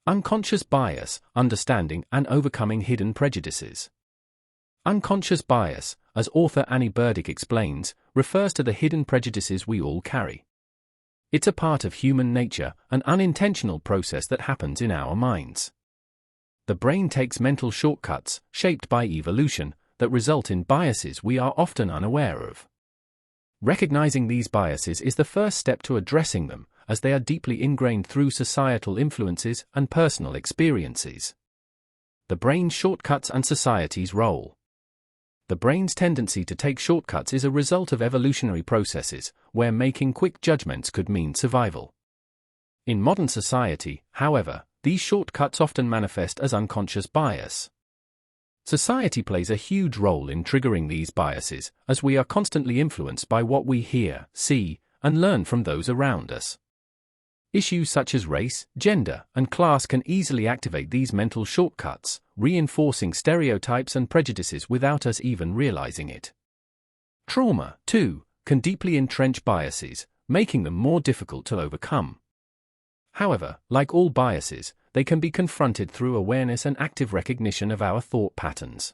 Unconscious bias, understanding and overcoming hidden prejudices. Unconscious bias, as author Annie Burdick explains, refers to the hidden prejudices we all carry. It's a part of human nature, an unintentional process that happens in our minds. The brain takes mental shortcuts, shaped by evolution, that result in biases we are often unaware of. Recognizing these biases is the first step to addressing them, as they are deeply ingrained through societal influences and personal experiences. The brain's shortcuts and society's role. The brain's tendency to take shortcuts is a result of evolutionary processes, where making quick judgments could mean survival. In modern society, however, these shortcuts often manifest as unconscious bias. Society plays a huge role in triggering these biases, as we are constantly influenced by what we hear, see, and learn from those around us. Issues such as race, gender, and class can easily activate these mental shortcuts, reinforcing stereotypes and prejudices without us even realizing it. Trauma, too, can deeply entrench biases, making them more difficult to overcome. However, like all biases, they can be confronted through awareness and active recognition of our thought patterns.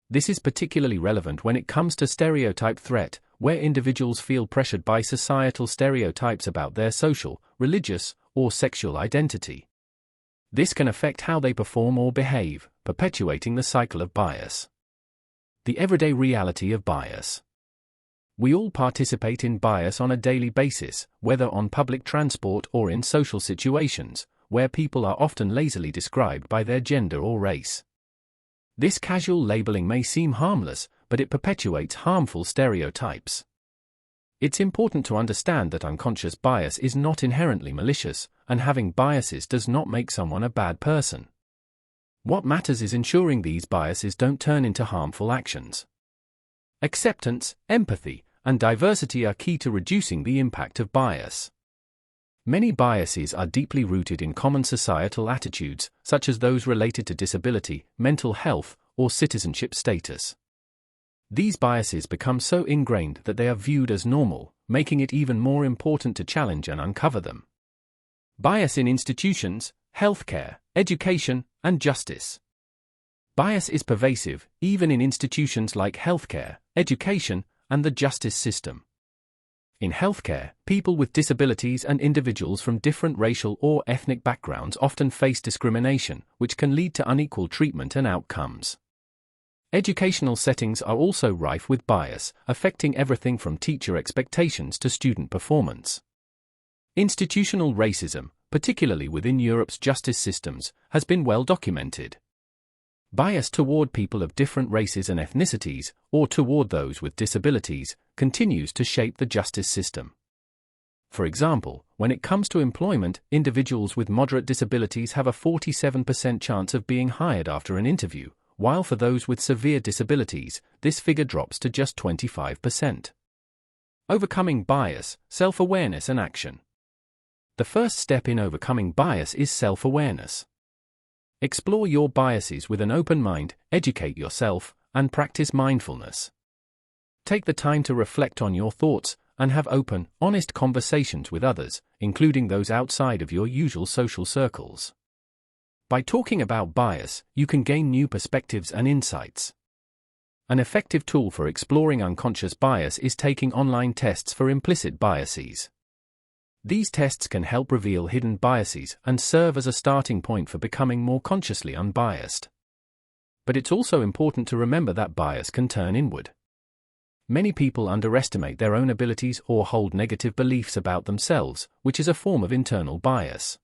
This is particularly relevant when it comes to stereotype threat, where individuals feel pressured by societal stereotypes about their social, religious, or sexual identity. This can affect how they perform or behave, perpetuating the cycle of bias. The everyday reality of bias. We all participate in bias on a daily basis, whether on public transport or in social situations, where people are often lazily described by their gender or race. This casual labeling may seem harmless, but it perpetuates harmful stereotypes. It's important to understand that unconscious bias is not inherently malicious, and having biases does not make someone a bad person. What matters is ensuring these biases don't turn into harmful actions. Acceptance, empathy, and diversity are key to reducing the impact of bias. Many biases are deeply rooted in common societal attitudes, such as those related to disability, mental health, or citizenship status. These biases become so ingrained that they are viewed as normal, making it even more important to challenge and uncover them. Bias in institutions, healthcare, education, and justice. Bias is pervasive, even in institutions like healthcare, education, and the justice system. In healthcare, people with disabilities and individuals from different racial or ethnic backgrounds often face discrimination, which can lead to unequal treatment and outcomes. Educational settings are also rife with bias, affecting everything from teacher expectations to student performance. Institutional racism, particularly within Europe's justice systems, has been well documented. Bias toward people of different races and ethnicities, or toward those with disabilities, continues to shape the justice system. For example, when it comes to employment, individuals with moderate disabilities have a 47% chance of being hired after an interview, while for those with severe disabilities, this figure drops to just 25%. Overcoming bias, self-awareness and action. The first step in overcoming bias is self-awareness. Explore your biases with an open mind, educate yourself, and practice mindfulness. Take the time to reflect on your thoughts and have open, honest conversations with others, including those outside of your usual social circles. By talking about bias, you can gain new perspectives and insights. An effective tool for exploring unconscious bias is taking online tests for implicit biases. These tests can help reveal hidden biases and serve as a starting point for becoming more consciously unbiased. But it's also important to remember that bias can turn inward. Many people underestimate their own abilities or hold negative beliefs about themselves, which is a form of internal bias.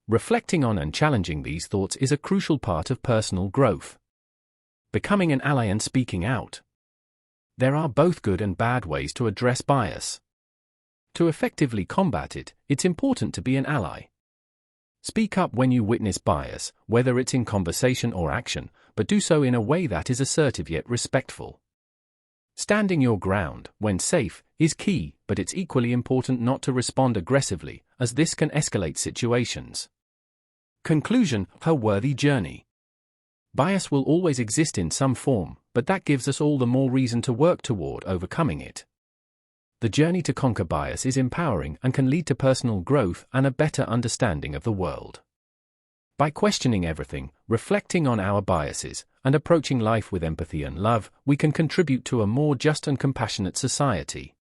Reflecting on and challenging these thoughts is a crucial part of personal growth. Becoming an ally and speaking out. There are both good and bad ways to address bias. To effectively combat it, it's important to be an ally. Speak up when you witness bias, whether it's in conversation or action, but do so in a way that is assertive yet respectful. Standing your ground, when safe, is key, but it's equally important not to respond aggressively, as this can escalate situations. Conclusion: a worthy journey. Bias will always exist in some form, but that gives us all the more reason to work toward overcoming it. The journey to conquer bias is empowering and can lead to personal growth and a better understanding of the world. By questioning everything, reflecting on our biases, and approaching life with empathy and love, we can contribute to a more just and compassionate society.